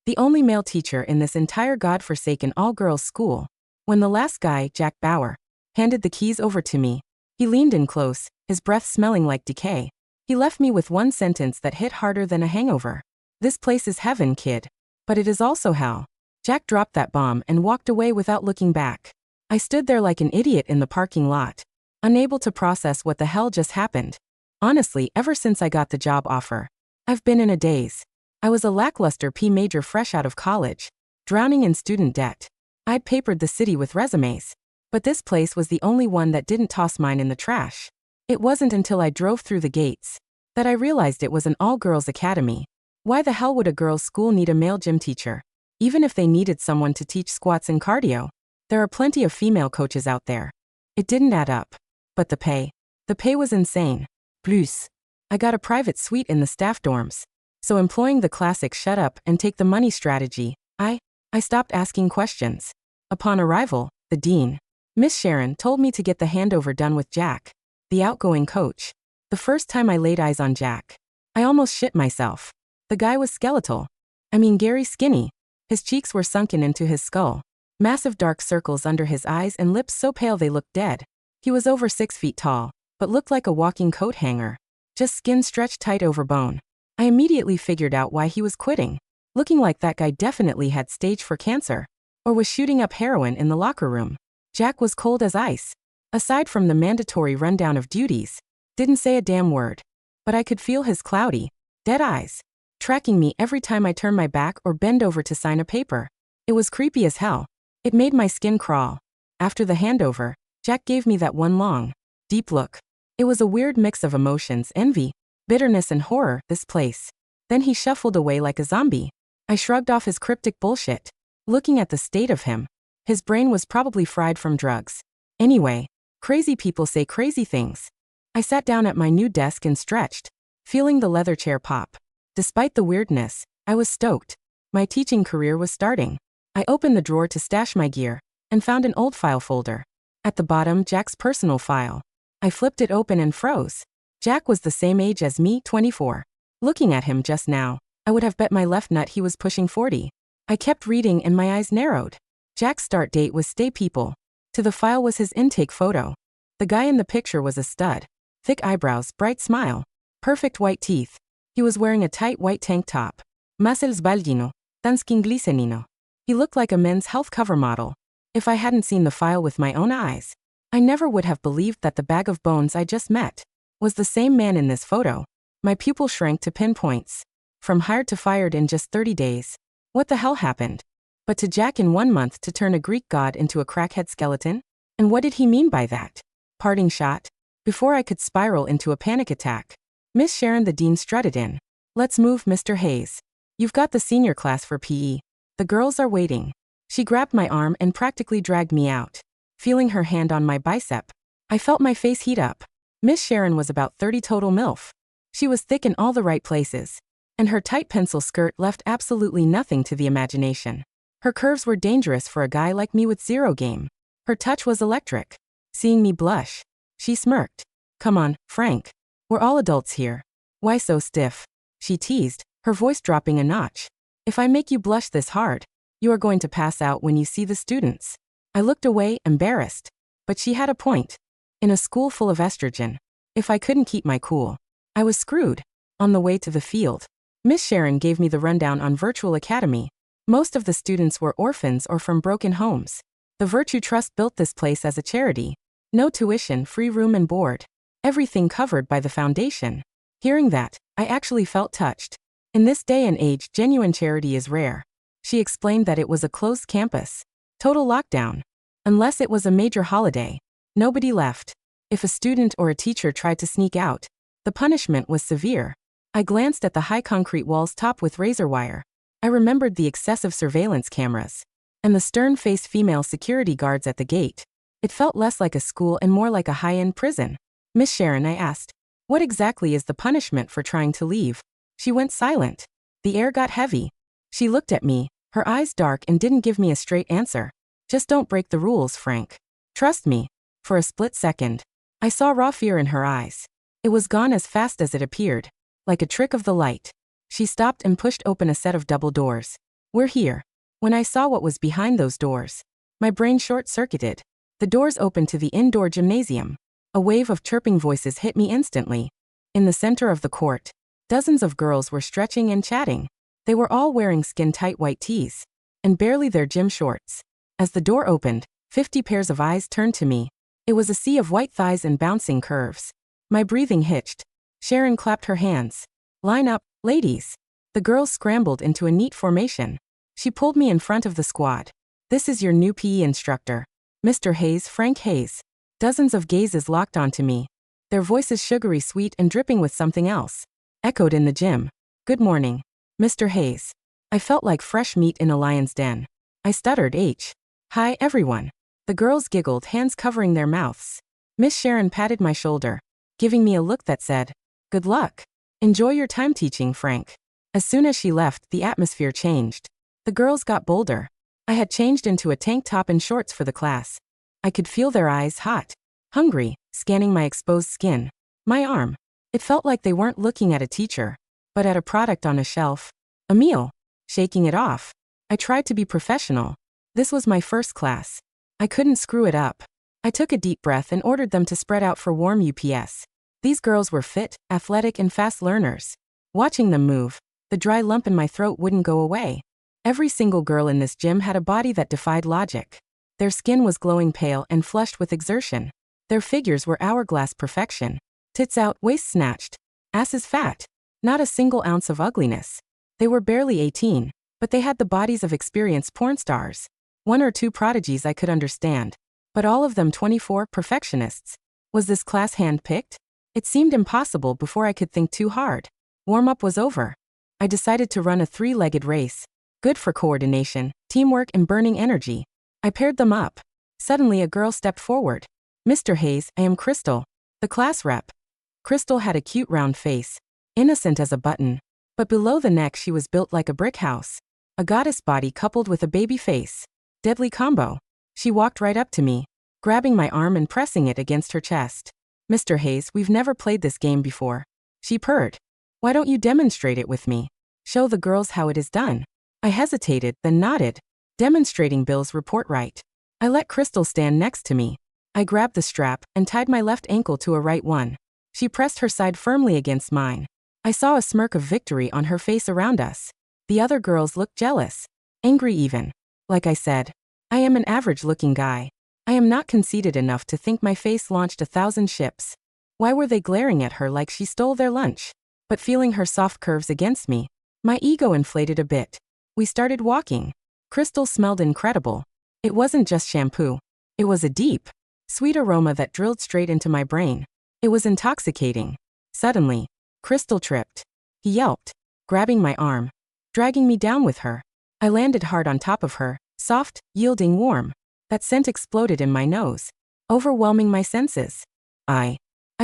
the only male teacher in this entire godforsaken all-girls school. When the last guy, Jack Bauer, handed the keys over to me, he leaned in close, his breath smelling like decay. He left me with one sentence that hit harder than a hangover. "This place is heaven, kid. But it is also hell." Jack dropped that bomb and walked away without looking back. I stood there like an idiot in the parking lot, unable to process what the hell just happened. Honestly, ever since I got the job offer, I've been in a daze. I was a lackluster P major fresh out of college, drowning in student debt. I'd papered the city with resumes, but this place was the only one that didn't toss mine in the trash. It wasn't until I drove through the gates that I realized it was an all-girls academy. Why the hell would a girls' school need a male gym teacher? Even if they needed someone to teach squats and cardio, there are plenty of female coaches out there. It didn't add up. But the pay was insane. Plus, I got a private suite in the staff dorms. So employing the classic shut up and take the money strategy, I stopped asking questions. Upon arrival, the dean, Miss Sharon, told me to get the handover done with Jack, the outgoing coach. The first time I laid eyes on Jack, I almost shit myself. The guy was skeletal. Gary skinny. His cheeks were sunken into his skull. Massive dark circles under his eyes and lips so pale they looked dead. He was over 6 feet tall, but looked like a walking coat hanger. Just skin stretched tight over bone. I immediately figured out why he was quitting. Looking like that guy definitely had stage 4 cancer. Or was shooting up heroin in the locker room. Jack was cold as ice. Aside from the mandatory rundown of duties, didn't say a damn word. But I could feel his cloudy, dead eyes, tracking me every time I turned my back or bend over to sign a paper. It was creepy as hell. It made my skin crawl. After the handover, Jack gave me that one long, deep look. It was a weird mix of emotions: envy, bitterness and horror. This place. Then he shuffled away like a zombie. I shrugged off his cryptic bullshit. Looking at the state of him, his brain was probably fried from drugs. Anyway, crazy people say crazy things. I sat down at my new desk and stretched, feeling the leather chair pop. Despite the weirdness, I was stoked. My teaching career was starting. I opened the drawer to stash my gear and found an old file folder. At the bottom, Jack's personal file. I flipped it open and froze. Jack was the same age as me, 24. Looking at him just now, I would have bet my left nut he was pushing 40. I kept reading and my eyes narrowed. Jack's start date was Stay People. To the file was his intake photo. The guy in the picture was a stud. Thick eyebrows, bright smile, perfect white teeth. He was wearing a tight white tank top. Muscles baldino, tan glicenino. He looked like a men's health cover model. If I hadn't seen the file with my own eyes, I never would have believed that the bag of bones I just met was the same man in this photo. My pupil shrank to pinpoints. From hired to fired in just 30 days. What the hell happened? But to Jack in 1 month to turn a Greek god into a crackhead skeleton? And what did he mean by that? Parting shot? Before I could spiral into a panic attack, Miss Sharon, the dean, strutted in. "Let's move, Mr. Hayes. You've got the senior class for PE. The girls are waiting." She grabbed my arm and practically dragged me out. Feeling her hand on my bicep, I felt my face heat up. Miss Sharon was about 30 total MILF. She was thick in all the right places, and her tight pencil skirt left absolutely nothing to the imagination. Her curves were dangerous for a guy like me with zero game. Her touch was electric. Seeing me blush, she smirked. "Come on, Frank. We're all adults here. Why so stiff?" she teased, her voice dropping a notch. "If I make you blush this hard, you are going to pass out when you see the students." I looked away, embarrassed. But she had a point. In a school full of estrogen, if I couldn't keep my cool, I was screwed. On the way to the field, Miss Sharon gave me the rundown on Virtual Academy. Most of the students were orphans or from broken homes. The Virtue Trust built this place as a charity. No tuition, free room and board. Everything covered by the foundation. Hearing that, I actually felt touched. In this day and age, genuine charity is rare. She explained that it was a closed campus. Total lockdown. Unless it was a major holiday, nobody left. If a student or a teacher tried to sneak out, the punishment was severe. I glanced at the high concrete walls topped with razor wire. I remembered the excessive surveillance cameras and the stern-faced female security guards at the gate. It felt less like a school and more like a high-end prison. "Miss Sharon," I asked, "what exactly is the punishment for trying to leave?" She went silent. The air got heavy. She looked at me, her eyes dark, and didn't give me a straight answer. "Just don't break the rules, Frank. Trust me." For a split second, I saw raw fear in her eyes. It was gone as fast as it appeared, like a trick of the light. She stopped and pushed open a set of double doors. We're here. When I saw what was behind those doors, my brain short-circuited. The doors opened to the indoor gymnasium. A wave of chirping voices hit me instantly. In the center of the court, dozens of girls were stretching and chatting. They were all wearing skin-tight white tees and barely their gym shorts. As the door opened, 50 pairs of eyes turned to me. It was a sea of white thighs and bouncing curves. My breathing hitched. Sharon clapped her hands. Line up, ladies. The girls scrambled into a neat formation. She pulled me in front of the squad. This is your new PE instructor, Mr. Hayes, Frank Hayes. Dozens of gazes locked onto me. Their voices sugary sweet and dripping with something else. Echoed in the gym. Good morning, Mr. Hayes. I felt like fresh meat in a lion's den. I stuttered Hi everyone. The girls giggled, hands covering their mouths. Miss Sharon patted my shoulder, giving me a look that said, good luck. Enjoy your time teaching, Frank. As soon as she left, the atmosphere changed. The girls got bolder. I had changed into a tank top and shorts for the class. I could feel their eyes, hot, hungry, scanning my exposed skin. My arm. It felt like they weren't looking at a teacher, but at a product on a shelf. A meal. Shaking it off. I tried to be professional. This was my first class. I couldn't screw it up. I took a deep breath and ordered them to spread out for warm UPS. These girls were fit, athletic, and fast learners. Watching them move, the dry lump in my throat wouldn't go away. Every single girl in this gym had a body that defied logic. Their skin was glowing pale and flushed with exertion. Their figures were hourglass perfection. Tits out, waist snatched. Asses fat. Not a single ounce of ugliness. They were barely 18, but they had the bodies of experienced porn stars. One or two prodigies I could understand, but all of them 24 perfectionists. Was this class hand-picked? It seemed impossible before I could think too hard. Warm-up was over. I decided to run a 3-legged race. Good for coordination, teamwork, and burning energy. I paired them up. Suddenly a girl stepped forward. Mr. Hayes, I am Crystal, the class rep. Crystal had a cute round face, innocent as a button, but below the neck she was built like a brick house. A goddess body coupled with a baby face. Deadly combo. She walked right up to me, grabbing my arm and pressing it against her chest. Mr. Hayes, we've never played this game before. She purred. Why don't you demonstrate it with me? Show the girls how it is done. I hesitated, then nodded, demonstrating Bill's report right. I let Crystal stand next to me. I grabbed the strap and tied my left ankle to a right one. She pressed her side firmly against mine. I saw a smirk of victory on her face around us. The other girls looked jealous, angry even. Like I said, I am an average-looking guy. I am not conceited enough to think my face launched 1,000 ships. Why were they glaring at her like she stole their lunch? But feeling her soft curves against me, my ego inflated a bit. We started walking. Crystal smelled incredible. It wasn't just shampoo. It was a deep, sweet aroma that drilled straight into my brain. It was intoxicating. Suddenly, Crystal tripped. He yelped, grabbing my arm, dragging me down with her. I landed hard on top of her, soft, yielding, warm. That scent exploded in my nose, overwhelming my senses. I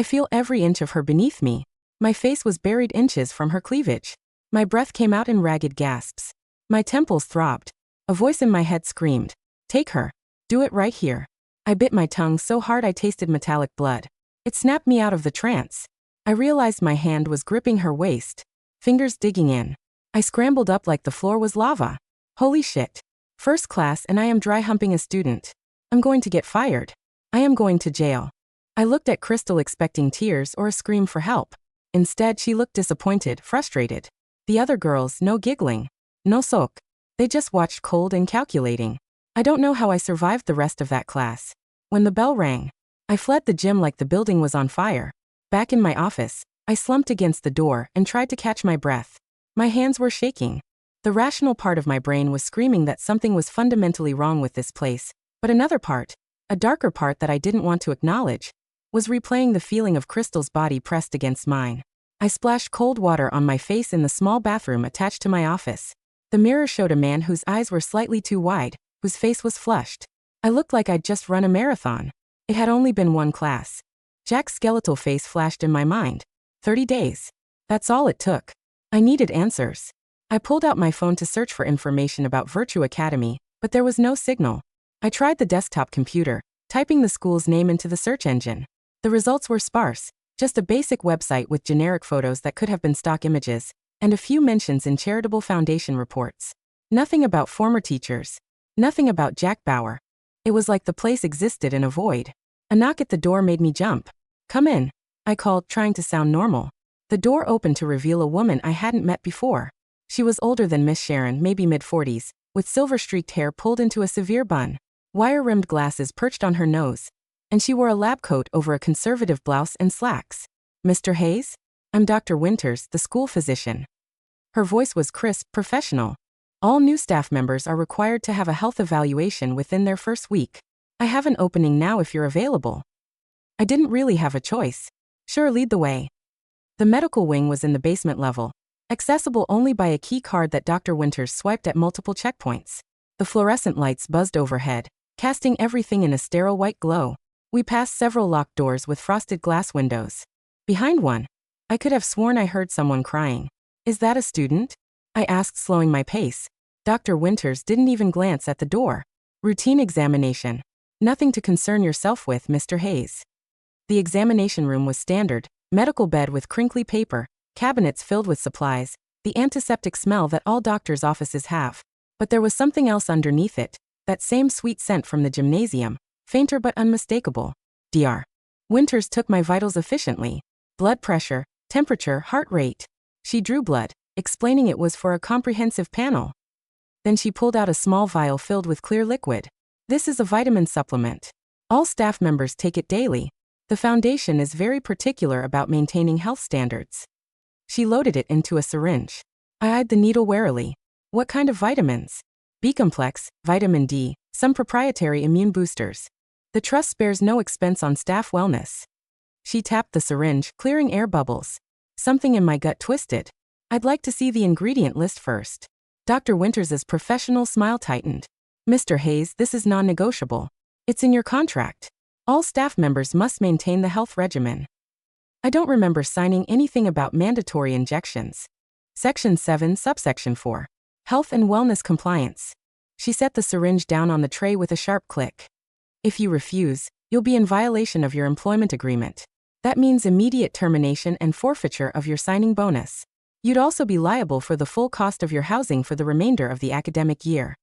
feel every inch of her beneath me. My face was buried inches from her cleavage. My breath came out in ragged gasps. My temples throbbed. A voice in my head screamed, take her. Do it right here. I bit my tongue so hard I tasted metallic blood. It snapped me out of the trance. I realized my hand was gripping her waist, fingers digging in. I scrambled up like the floor was lava. Holy shit. First class and I am dry humping a student. I'm going to get fired. I am going to jail. I looked at Crystal expecting tears or a scream for help. Instead, she looked disappointed, frustrated. The other girls, no giggling, no sulk. They just watched cold and calculating. I don't know how I survived the rest of that class. When the bell rang, I fled the gym like the building was on fire. Back in my office, I slumped against the door and tried to catch my breath. My hands were shaking. The rational part of my brain was screaming that something was fundamentally wrong with this place, but another part, a darker part that I didn't want to acknowledge, was replaying the feeling of Crystal's body pressed against mine. I splashed cold water on my face in the small bathroom attached to my office. The mirror showed a man whose eyes were slightly too wide, whose face was flushed. I looked like I'd just run a marathon. It had only been one class. Jack's skeletal face flashed in my mind. 30 days. That's all it took. I needed answers. I pulled out my phone to search for information about Virtue Academy, but there was no signal. I tried the desktop computer, typing the school's name into the search engine. The results were sparse, just a basic website with generic photos that could have been stock images, and a few mentions in charitable foundation reports. Nothing about former teachers. Nothing about Jack Bauer. It was like the place existed in a void. A knock at the door made me jump. "Come in," I called, trying to sound normal. The door opened to reveal a woman I hadn't met before. She was older than Miss Sharon, maybe mid-40s, with silver-streaked hair pulled into a severe bun, wire-rimmed glasses perched on her nose, and she wore a lab coat over a conservative blouse and slacks. "Mr. Hayes? I'm Dr. Winters, the school physician." Her voice was crisp, professional. "All new staff members are required to have a health evaluation within their first week. I have an opening now if you're available." I didn't really have a choice. "Sure, lead the way." The medical wing was in the basement level, accessible only by a key card that Dr. Winters swiped at multiple checkpoints. The fluorescent lights buzzed overhead, casting everything in a sterile white glow. We passed several locked doors with frosted glass windows. Behind one, I could have sworn I heard someone crying. "Is that a student?" I asked, slowing my pace. Dr. Winters didn't even glance at the door. "Routine examination. Nothing to concern yourself with, Mr. Hayes." The examination room was standard: medical bed with crinkly paper, cabinets filled with supplies, the antiseptic smell that all doctors' offices have. But there was something else underneath it, that same sweet scent from the gymnasium, fainter but unmistakable. Dr. Winters took my vitals efficiently. Blood pressure, temperature, heart rate. She drew blood, explaining it was for a comprehensive panel. Then she pulled out a small vial filled with clear liquid. "This is a vitamin supplement. All staff members take it daily. The foundation is very particular about maintaining health standards." She loaded it into a syringe. I eyed the needle warily. "What kind of vitamins?" "B-complex, vitamin D, some proprietary immune boosters. The trust spares no expense on staff wellness." She tapped the syringe, clearing air bubbles. Something in my gut twisted. "I'd like to see the ingredient list first." Dr. Winters's professional smile tightened. "Mr. Hayes, this is non-negotiable. It's in your contract. All staff members must maintain the health regimen." I don't remember signing anything about mandatory injections. Section 7, subsection 4. Health and wellness compliance. She set the syringe down on the tray with a sharp click. "If you refuse, you'll be in violation of your employment agreement. That means immediate termination and forfeiture of your signing bonus. You'd also be liable for the full cost of your housing for the remainder of the academic year."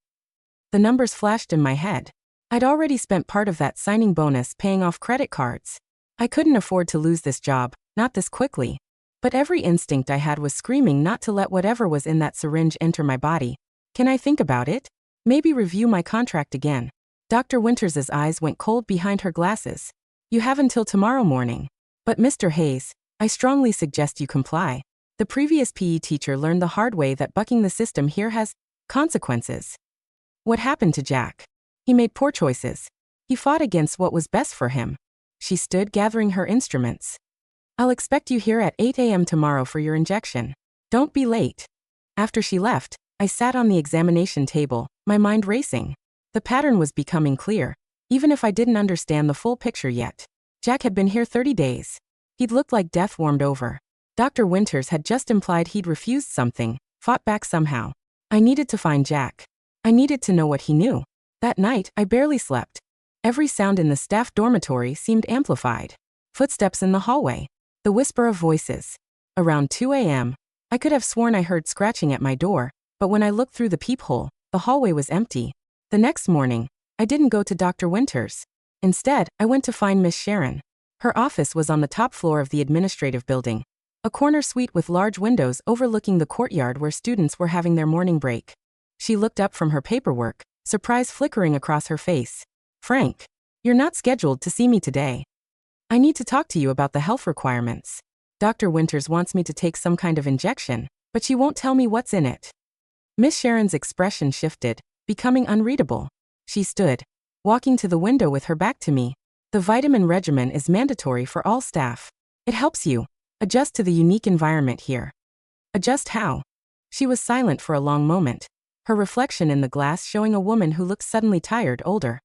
The numbers flashed in my head. I'd already spent part of that signing bonus paying off credit cards. I couldn't afford to lose this job, not this quickly. But every instinct I had was screaming not to let whatever was in that syringe enter my body. "Can I think about it? Maybe review my contract again?" Dr. Winters's eyes went cold behind her glasses. "You have until tomorrow morning. But Mr. Hayes, I strongly suggest you comply. The previous PE teacher learned the hard way that bucking the system here has consequences." "What happened to Jack?" "He made poor choices. He fought against what was best for him." She stood, gathering her instruments. "I'll expect you here at 8 a.m. tomorrow for your injection. Don't be late." After she left, I sat on the examination table, my mind racing. The pattern was becoming clear, even if I didn't understand the full picture yet. Jack had been here 30 days. He'd looked like death warmed over. Dr. Winters had just implied he'd refused something, fought back somehow. I needed to find Jack. I needed to know what he knew. That night, I barely slept. Every sound in the staff dormitory seemed amplified. Footsteps in the hallway. The whisper of voices. Around 2 a.m., I could have sworn I heard scratching at my door, but when I looked through the peephole, the hallway was empty. The next morning, I didn't go to Dr. Winters. Instead, I went to find Miss Sharon. Her office was on the top floor of the administrative building, a corner suite with large windows overlooking the courtyard where students were having their morning break. She looked up from her paperwork, surprise flickering across her face. "Frank, you're not scheduled to see me today. I need to talk to you about the health requirements. Dr. Winters wants me to take some kind of injection, but she won't tell me what's in it." Miss Sharon's expression shifted, becoming unreadable. She stood, walking to the window with her back to me. "The vitamin regimen is mandatory for all staff. It helps you adjust to the unique environment here." "Adjust how?" She was silent for a long moment, her reflection in the glass showing a woman who looked suddenly tired, older.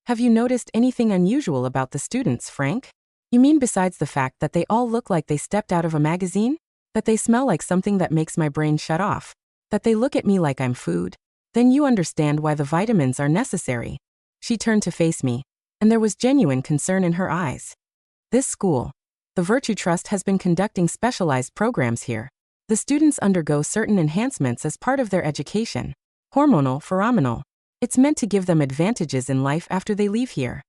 "Have you noticed anything unusual about the students, Frank? You mean besides the fact that they all look like they stepped out of a magazine? That they smell like something that makes my brain shut off? That they look at me like I'm food? Then you understand why the vitamins are necessary." She turned to face me, and there was genuine concern in her eyes. "This school, the Virtue Trust, has been conducting specialized programs here. The students undergo certain enhancements as part of their education. Hormonal, pheromonal. It's meant to give them advantages in life after they leave here.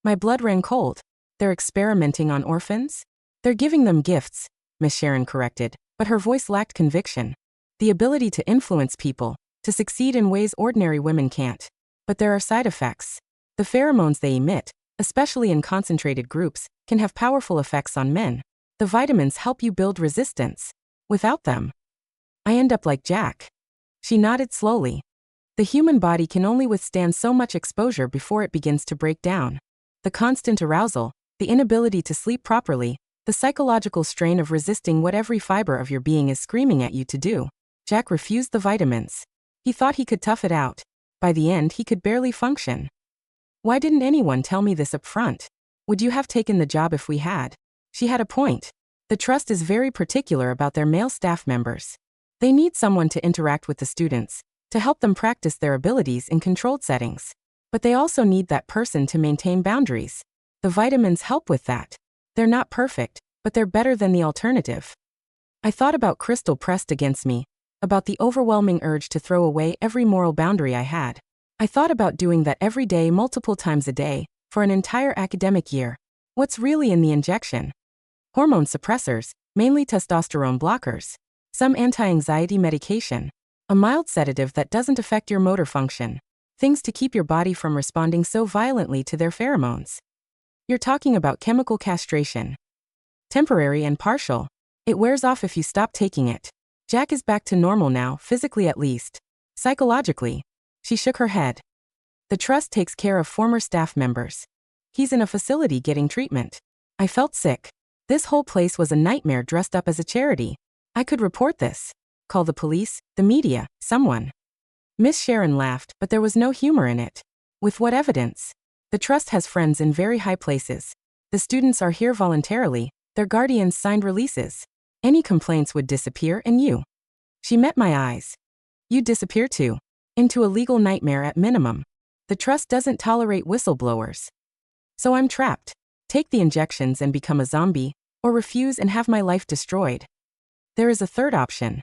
My blood ran cold. They're experimenting on orphans? They're giving them gifts, Miss Sharon corrected, but her voice lacked conviction. The ability to influence people, to succeed in ways ordinary women can't. But there are side effects. The pheromones they emit, especially in concentrated groups, can have powerful effects on men. The vitamins help you build resistance. Without them, I end up like Jack. She nodded slowly. The human body can only withstand so much exposure before it begins to break down. The constant arousal, the inability to sleep properly, the psychological strain of resisting what every fiber of your being is screaming at you to do. Jack refused the vitamins. He thought he could tough it out. By the end, he could barely function. Why didn't anyone tell me this up front? Would you have taken the job if we had? She had a point. The trust is very particular about their male staff members. They need someone to interact with the students, to help them practice their abilities in controlled settings. But they also need that person to maintain boundaries. The vitamins help with that. They're not perfect, but they're better than the alternative. I thought about Crystal pressed against me, about the overwhelming urge to throw away every moral boundary I had. I thought about doing that every day, multiple times a day, for an entire academic year. What's really in the injection? Hormone suppressors, mainly testosterone blockers. Some anti-anxiety medication. A mild sedative that doesn't affect your motor function. Things to keep your body from responding so violently to their pheromones. You're talking about chemical castration. Temporary and partial. It wears off if you stop taking it. Jack is back to normal now, physically at least. Psychologically. She shook her head. The trust takes care of former staff members. He's in a facility getting treatment. I felt sick. This whole place was a nightmare dressed up as a charity. I could report this. Call the police, the media, someone. Miss Sharon laughed, but there was no humor in it. With what evidence? The trust has friends in very high places. The students are here voluntarily, their guardians signed releases. Any complaints would disappear and you. She met my eyes. You'd disappear too. Into a legal nightmare at minimum. The trust doesn't tolerate whistleblowers. So I'm trapped. Take the injections and become a zombie, or refuse and have my life destroyed. There is a third option.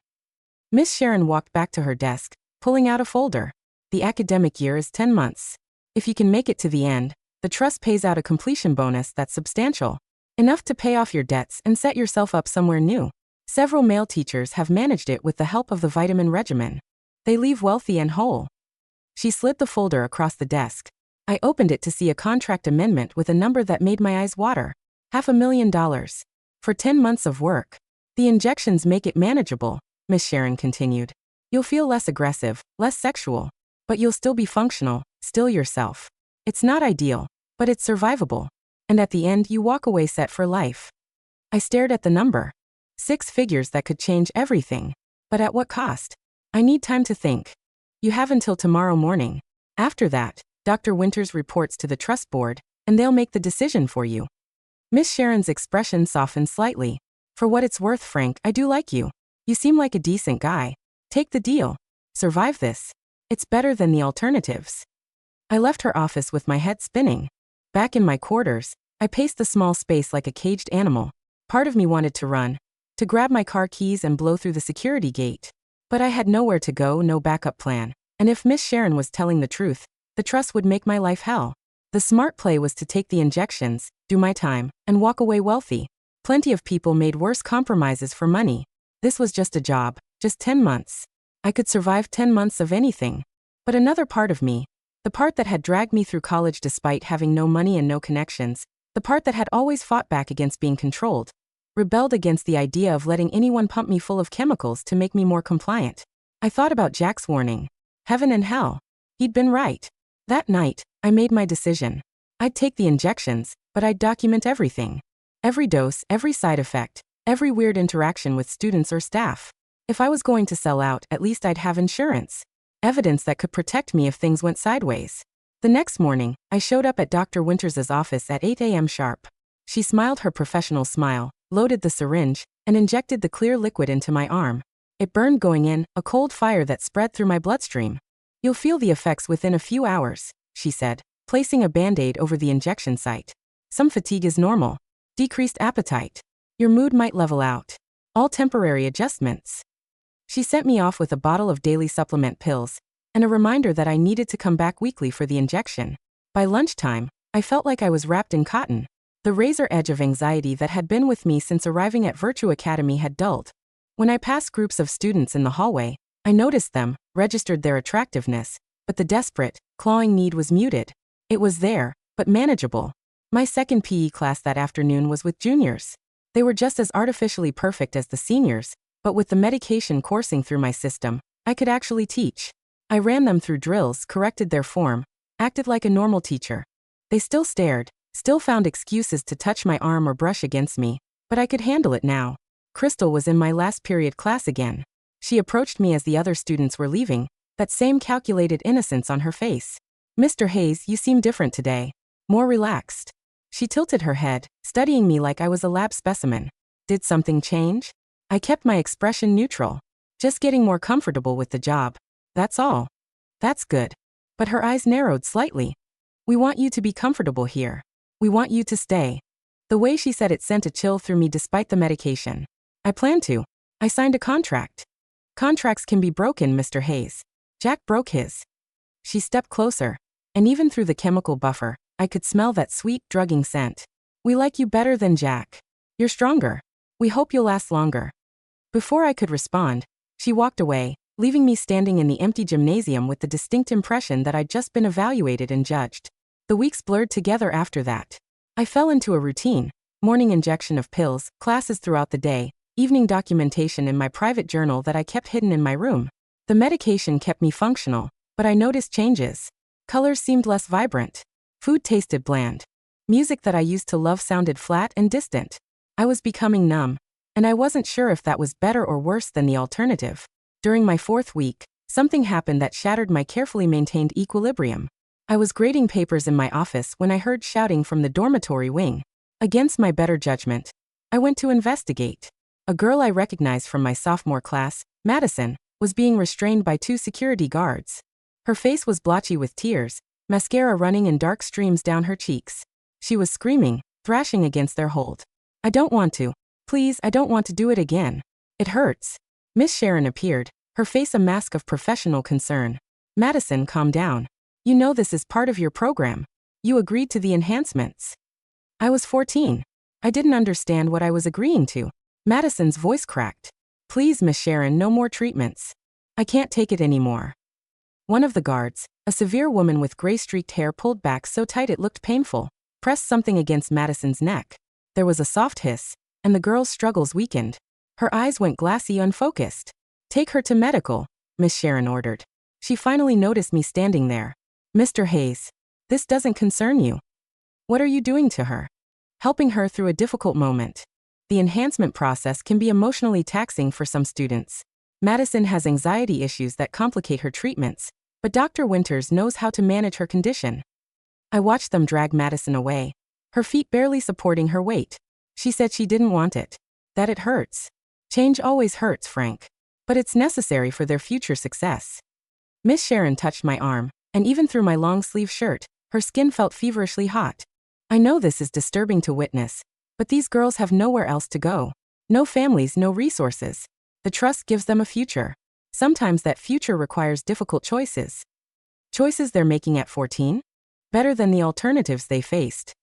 Miss Sharon walked back to her desk, pulling out a folder. The academic year is 10 months. If you can make it to the end, the trust pays out a completion bonus that's substantial. Enough to pay off your debts and set yourself up somewhere new. Several male teachers have managed it with the help of the vitamin regimen. They leave wealthy and whole. She slid the folder across the desk. I opened it to see a contract amendment with a number that made my eyes water. $500,000. For 10 months of work. The injections make it manageable, Miss Sharon continued. You'll feel less aggressive, less sexual. But you'll still be functional, still yourself. It's not ideal, but it's survivable. And at the end you walk away set for life. I stared at the number. 6 figures that could change everything. But at what cost? I need time to think. You have until tomorrow morning. After that, Dr. Winters reports to the trust board, and they'll make the decision for you. Miss Sharon's expression softened slightly. For what it's worth, Frank, I do like you. You seem like a decent guy. Take the deal. Survive this. It's better than the alternatives. I left her office with my head spinning. Back in my quarters, I paced the small space like a caged animal. Part of me wanted to run, to grab my car keys and blow through the security gate. But I had nowhere to go, no backup plan. And if Miss Sharon was telling the truth, the trust would make my life hell. The smart play was to take the injections, do my time, and walk away wealthy. Plenty of people made worse compromises for money. This was just a job, just 10 months. I could survive 10 months of anything. But another part of me, the part that had dragged me through college despite having no money and no connections, the part that had always fought back against being controlled, rebelled against the idea of letting anyone pump me full of chemicals to make me more compliant. I thought about Jack's warning. Heaven and hell. He'd been right. That night, I made my decision. I'd take the injections, but I'd document everything. Every dose, every side effect, every weird interaction with students or staff. If I was going to sell out, at least I'd have insurance. Evidence that could protect me if things went sideways. The next morning, I showed up at Dr. Winters's office at 8 a.m. sharp. She smiled her professional smile, loaded the syringe, and injected the clear liquid into my arm. It burned going in, a cold fire that spread through my bloodstream. You'll feel the effects within a few hours, she said, placing a band-aid over the injection site. Some fatigue is normal. Decreased appetite. Your mood might level out. All temporary adjustments. She sent me off with a bottle of daily supplement pills, and a reminder that I needed to come back weekly for the injection. By lunchtime, I felt like I was wrapped in cotton. The razor edge of anxiety that had been with me since arriving at Virtue Academy had dulled. When I passed groups of students in the hallway, I noticed them, registered their attractiveness, but the desperate, clawing need was muted. It was there, but manageable. My second PE class that afternoon was with juniors. They were just as artificially perfect as the seniors, but with the medication coursing through my system, I could actually teach. I ran them through drills, corrected their form, acted like a normal teacher. They still stared, still found excuses to touch my arm or brush against me, but I could handle it now. Crystal was in my last period class again. She approached me as the other students were leaving, that same calculated innocence on her face. "Mr. Hayes, you seem different today. More relaxed." She tilted her head, studying me like I was a lab specimen. Did something change? I kept my expression neutral. Just getting more comfortable with the job. That's all. That's good. But her eyes narrowed slightly. "We want you to be comfortable here. We want you to stay." The way she said it sent a chill through me despite the medication. I plan to. I signed a contract. Contracts can be broken, Mr. Hayes. Jack broke his. She stepped closer, and even through the chemical buffer, I could smell that sweet, drugging scent. "We like you better than Jack. You're stronger. We hope you'll last longer." Before I could respond, she walked away, leaving me standing in the empty gymnasium with the distinct impression that I'd just been evaluated and judged. The weeks blurred together after that. I fell into a routine: morning injection of pills, classes throughout the day, evening documentation in my private journal that I kept hidden in my room. The medication kept me functional, but I noticed changes. Colors seemed less vibrant. Food tasted bland. Music that I used to love sounded flat and distant. I was becoming numb, and I wasn't sure if that was better or worse than the alternative. During my fourth week, something happened that shattered my carefully maintained equilibrium. I was grading papers in my office when I heard shouting from the dormitory wing. Against my better judgment, I went to investigate. A girl I recognized from my sophomore class, Madison, was being restrained by 2 security guards. Her face was blotchy with tears, mascara running in dark streams down her cheeks. She was screaming, thrashing against their hold. "I don't want to. Please, I don't want to do it again. It hurts." Miss Sharon appeared, her face a mask of professional concern. "Madison, calm down. You know this is part of your program. You agreed to the enhancements." I was 14. I didn't understand what I was agreeing to. Madison's voice cracked. "Please, Miss Sharon, no more treatments. I can't take it anymore." One of the guards, a severe woman with gray-streaked hair pulled back so tight it looked painful, pressed something against Madison's neck. There was a soft hiss, and the girl's struggles weakened. Her eyes went glassy, unfocused. "Take her to medical," Miss Sharon ordered. She finally noticed me standing there. "Mr. Hayes, this doesn't concern you. What are you doing to her?" "Helping her through a difficult moment. The enhancement process can be emotionally taxing for some students. Madison has anxiety issues that complicate her treatments, but Dr. Winters knows how to manage her condition." I watched them drag Madison away, her feet barely supporting her weight. She said she didn't want it. That it hurts. Change always hurts, Frank. But it's necessary for their future success. Miss Sharon touched my arm, and even through my long-sleeve shirt, her skin felt feverishly hot. "I know this is disturbing to witness, but these girls have nowhere else to go. No families, no resources. The trust gives them a future. Sometimes that future requires difficult choices. Choices they're making at 14? Better than the alternatives they faced."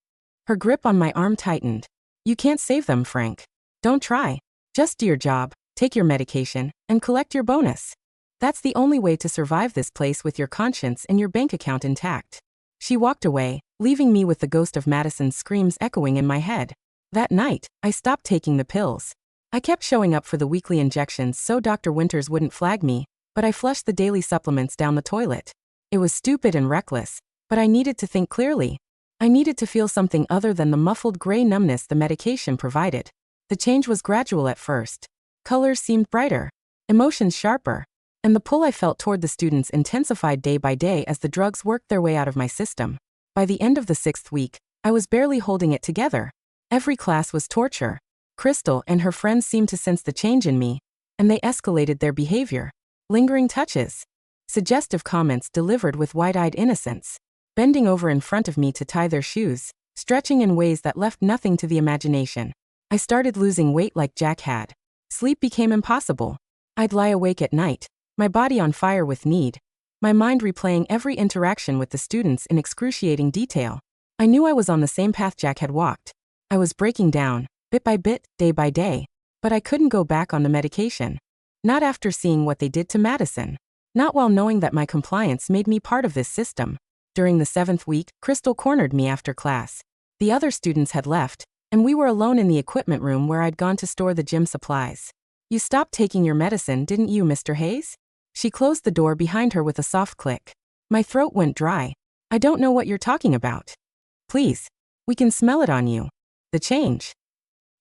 Her grip on my arm tightened. "You can't save them, Frank. Don't try. Just do your job, take your medication, and collect your bonus. That's the only way to survive this place with your conscience and your bank account intact." She walked away, leaving me with the ghost of Madison's screams echoing in my head. That night, I stopped taking the pills. I kept showing up for the weekly injections so Dr. Winters wouldn't flag me, but I flushed the daily supplements down the toilet. It was stupid and reckless, but I needed to think clearly. I needed to feel something other than the muffled gray numbness the medication provided. The change was gradual at first. Colors seemed brighter, emotions sharper, and the pull I felt toward the students intensified day by day as the drugs worked their way out of my system. By the end of the 6th week, I was barely holding it together. Every class was torture. Crystal and her friends seemed to sense the change in me, and they escalated their behavior. Lingering touches. Suggestive comments delivered with wide-eyed innocence. Bending over in front of me to tie their shoes, stretching in ways that left nothing to the imagination. I started losing weight like Jack had. Sleep became impossible. I'd lie awake at night, my body on fire with need. my mind replaying every interaction with the students in excruciating detail. I knew I was on the same path Jack had walked. I was breaking down, bit by bit, day by day. But I couldn't go back on the medication. Not after seeing what they did to Madison. Not while knowing that my compliance made me part of this system. During the 7th week, Crystal cornered me after class. The other students had left, and we were alone in the equipment room where I'd gone to store the gym supplies. "You stopped taking your medicine, didn't you, Mr. Hayes?" She closed the door behind her with a soft click. My throat went dry. "I don't know what you're talking about." "Please. We can smell it on you. The change."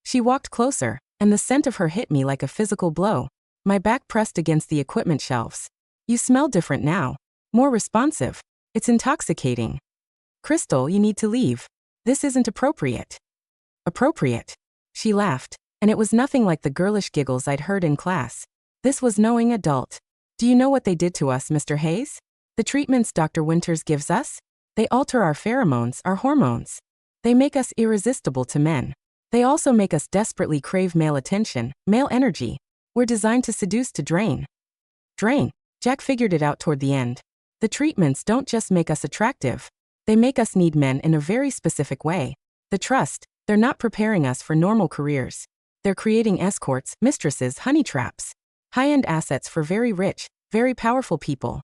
She walked closer, and the scent of her hit me like a physical blow. My back pressed against the equipment shelves. "You smell different now. More responsive. It's intoxicating." "Crystal, you need to leave. This isn't appropriate." "Appropriate?" She laughed, and it was nothing like the girlish giggles I'd heard in class. This was knowing adult. "Do you know what they did to us, Mr. Hayes? The treatments Dr. Winters gives us? They alter our pheromones, our hormones. They make us irresistible to men. They also make us desperately crave male attention, male energy. We're designed to seduce, to drain." Drain? Jack figured it out toward the end. "The treatments don't just make us attractive. They make us need men in a very specific way. The trust, they're not preparing us for normal careers. They're creating escorts, mistresses, honey traps. High-end assets for very rich, very powerful people."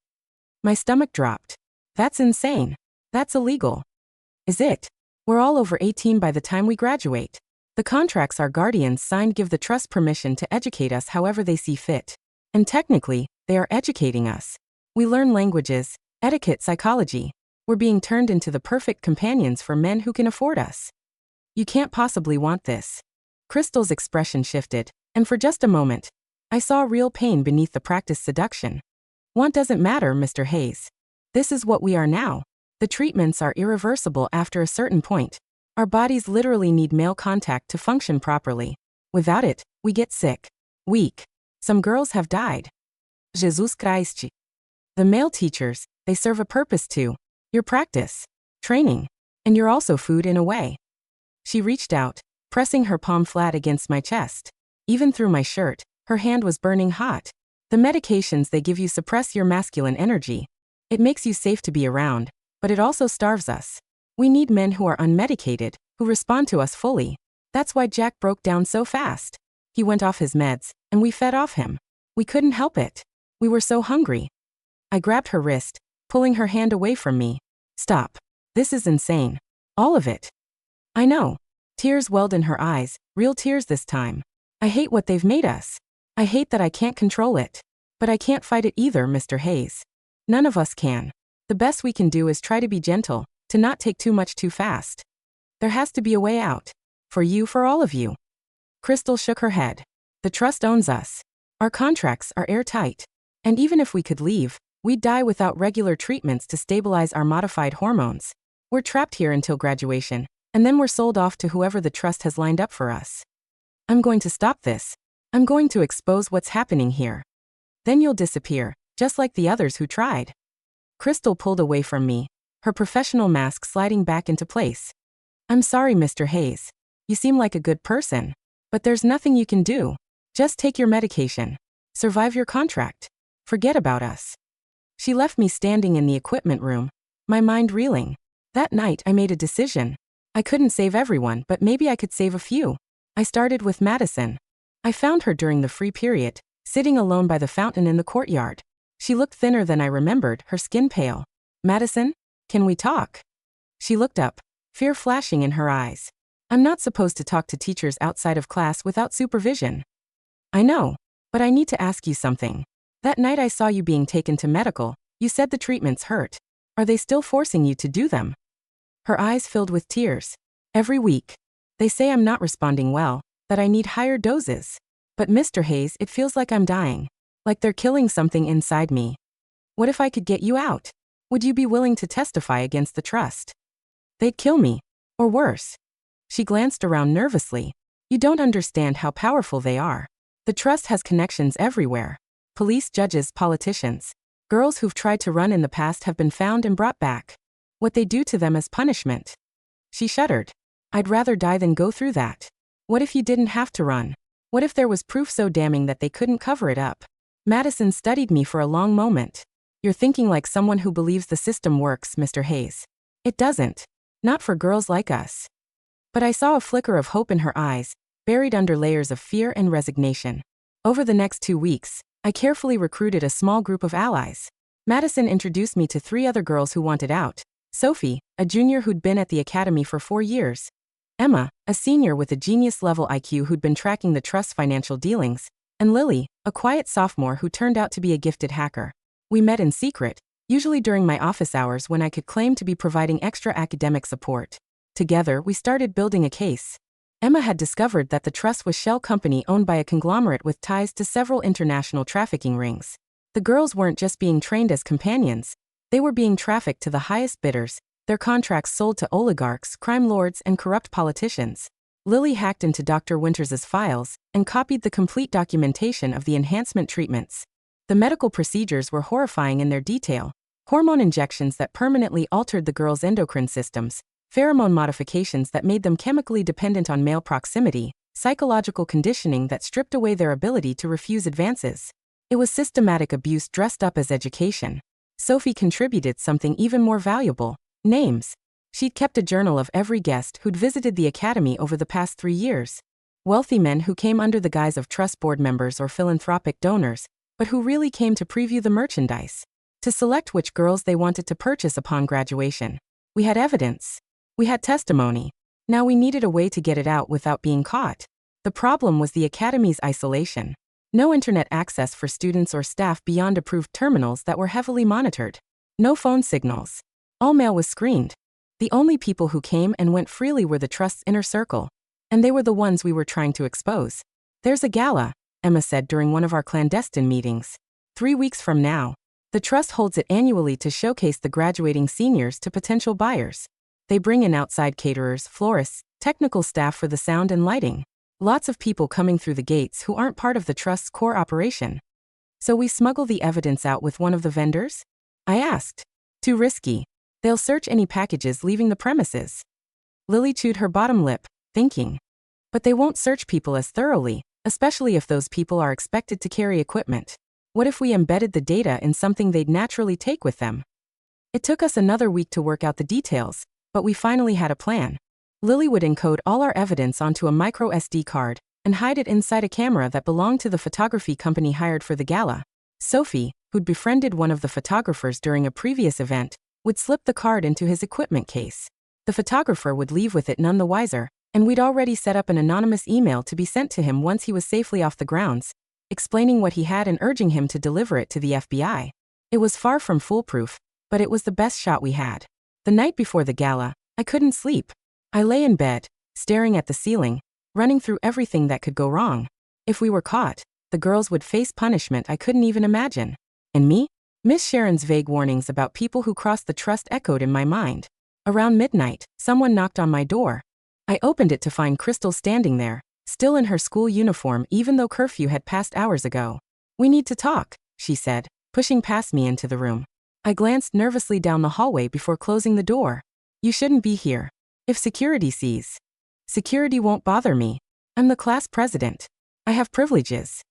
My stomach dropped. "That's insane. That's illegal." "Is it? We're all over 18 by the time we graduate. The contracts our guardians signed give the trust permission to educate us however they see fit. And technically, they are educating us. We learn languages, etiquette, psychology. We're being turned into the perfect companions for men who can afford us. You can't possibly want this." Crystal's expression shifted, and for just a moment, I saw real pain beneath the practiced seduction. "Want doesn't matter, Mr. Hayes. This is what we are now. The treatments are irreversible after a certain point. Our bodies literally need male contact to function properly. Without it, we get sick. Weak. Some girls have died." Jesus Christ. "The male teachers, they serve a purpose too. Your practice. Training. And you're also food in a way." She reached out, pressing her palm flat against my chest. Even through my shirt, her hand was burning hot. "The medications they give you suppress your masculine energy. It makes you safe to be around, but it also starves us. We need men who are unmedicated, who respond to us fully. That's why Jack broke down so fast. He went off his meds, and we fed off him. We couldn't help it. We were so hungry." I grabbed her wrist, pulling her hand away from me. "Stop. This is insane. All of it." "I know." Tears welled in her eyes, real tears this time. "I hate what they've made us. I hate that I can't control it. But I can't fight it either, Mr. Hayes. None of us can. The best we can do is try to be gentle, to not take too much too fast. There has to be a way out. For you, for all of you." Crystal shook her head. "The trust owns us. Our contracts are airtight. And even if we could leave, we'd die without regular treatments to stabilize our modified hormones. We're trapped here until graduation, and then we're sold off to whoever the trust has lined up for us. I'm going to stop this. I'm going to expose what's happening here. Then you'll disappear, just like the others who tried." Crystal pulled away from me, her professional mask sliding back into place. "I'm sorry, Mr. Hayes. You seem like a good person. But there's nothing you can do. Just take your medication. Survive your contract. Forget about us." She left me standing in the equipment room, my mind reeling. That night I made a decision. I couldn't save everyone, but maybe I could save a few. I started with Madison. I found her during the free period, sitting alone by the fountain in the courtyard. She looked thinner than I remembered, her skin pale. "Madison, can we talk?" She looked up, fear flashing in her eyes. "I'm not supposed to talk to teachers outside of class without supervision." "I know, but I need to ask you something. That night I saw you being taken to medical, you said the treatments hurt. Are they still forcing you to do them?" Her eyes filled with tears. "Every week. They say I'm not responding well, that I need higher doses. But Mr. Hayes, it feels like I'm dying. Like they're killing something inside me. What if I could get you out? Would you be willing to testify against the trust?" "They'd kill me. Or worse." She glanced around nervously. "You don't understand how powerful they are. The trust has connections everywhere. Police, judges, politicians. Girls who've tried to run in the past have been found and brought back. What they do to them is punishment." She shuddered. "I'd rather die than go through that. What if you didn't have to run? What if there was proof so damning that they couldn't cover it up?" Madison studied me for a long moment. You're thinking like someone who believes the system works, Mr. Hayes. It doesn't. Not for girls like us. But I saw a flicker of hope in her eyes, buried under layers of fear and resignation. Over the next 2 weeks, I carefully recruited a small group of allies. Madison introduced me to 3 other girls who wanted out. Sophie, a junior who'd been at the academy for 4 years. Emma, a senior with a genius-level IQ who'd been tracking the trust's financial dealings. And Lily, a quiet sophomore who turned out to be a gifted hacker. We met in secret, usually during my office hours when I could claim to be providing extra academic support. Together, we started building a case. Emma had discovered that the trust was a shell company owned by a conglomerate with ties to several international trafficking rings. The girls weren't just being trained as companions, they were being trafficked to the highest bidders, their contracts sold to oligarchs, crime lords, and corrupt politicians. Lily hacked into Dr. Winters's files and copied the complete documentation of the enhancement treatments. The medical procedures were horrifying in their detail. Hormone injections that permanently altered the girls' endocrine systems, pheromone modifications that made them chemically dependent on male proximity, psychological conditioning that stripped away their ability to refuse advances. It was systematic abuse dressed up as education. Sophie contributed something even more valuable: names. She'd kept a journal of every guest who'd visited the academy over the past 3 years. Wealthy men who came under the guise of trust board members or philanthropic donors, but who really came to preview the merchandise, to select which girls they wanted to purchase upon graduation. We had evidence. We had testimony. Now we needed a way to get it out without being caught. The problem was the academy's isolation. No internet access for students or staff beyond approved terminals that were heavily monitored. No phone signals. All mail was screened. The only people who came and went freely were the trust's inner circle. And they were the ones we were trying to expose. "There's a gala," Emma said during one of our clandestine meetings. 3 weeks from now. The trust holds it annually to showcase the graduating seniors to potential buyers. They bring in outside caterers, florists, technical staff for the sound and lighting. Lots of people coming through the gates who aren't part of the trust's core operation. So we smuggle the evidence out with one of the vendors? I asked. Too risky. They'll search any packages leaving the premises. Lily chewed her bottom lip, thinking. But they won't search people as thoroughly, especially if those people are expected to carry equipment. What if we embedded the data in something they'd naturally take with them? It took us another week to work out the details, but we finally had a plan. Lily would encode all our evidence onto a micro SD card and hide it inside a camera that belonged to the photography company hired for the gala. Sophie, who'd befriended one of the photographers during a previous event, would slip the card into his equipment case. The photographer would leave with it none the wiser, and we'd already set up an anonymous email to be sent to him once he was safely off the grounds, explaining what he had and urging him to deliver it to the FBI. It was far from foolproof, but it was the best shot we had. The night before the gala, I couldn't sleep. I lay in bed, staring at the ceiling, running through everything that could go wrong. If we were caught, the girls would face punishment I couldn't even imagine. And me? Miss Sharon's vague warnings about people who crossed the trust echoed in my mind. Around midnight, someone knocked on my door. I opened it to find Crystal standing there, still in her school uniform even though curfew had passed hours ago. "We need to talk," she said, pushing past me into the room. I glanced nervously down the hallway before closing the door. "You shouldn't be here. If security sees." "Security won't bother me. I'm the class president. I have privileges."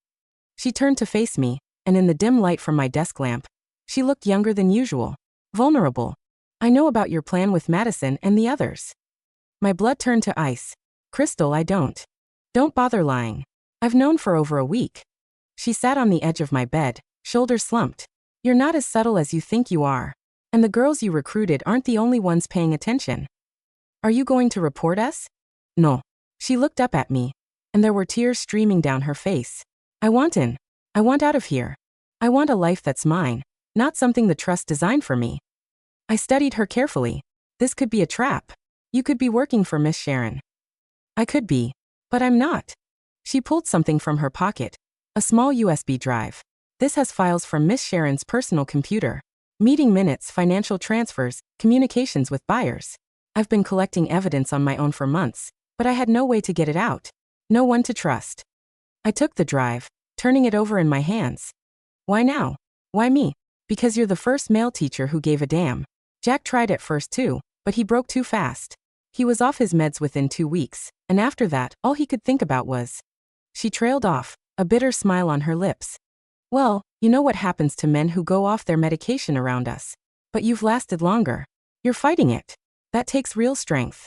She turned to face me, and in the dim light from my desk lamp, she looked younger than usual. Vulnerable. "I know about your plan with Madison and the others." My blood turned to ice. "Crystal, I don't. Don't bother lying. I've known for over a week." She sat on the edge of my bed, shoulders slumped. "You're not as subtle as you think you are. And the girls you recruited aren't the only ones paying attention. Are you going to report us?" "No." She looked up at me, and there were tears streaming down her face. I want in. I want out of here. I want a life that's mine, not something the trust designed for me." I studied her carefully. This could be a trap. You could be working for Miss Sharon. I could be, but I'm not. She pulled something from her pocket, a small USB drive. "This has files from Miss Sharon's personal computer. Meeting minutes, financial transfers, communications with buyers. I've been collecting evidence on my own for months, but I had no way to get it out. No one to trust." I took the drive, turning it over in my hands. "Why now? Why me?" "Because you're the first male teacher who gave a damn. Jack tried at first too, but he broke too fast. He was off his meds within 2 weeks, and after that, all he could think about was..." She trailed off, a bitter smile on her lips. Well, you know what happens to men who go off their medication around us. But you've lasted longer. You're fighting it. That takes real strength.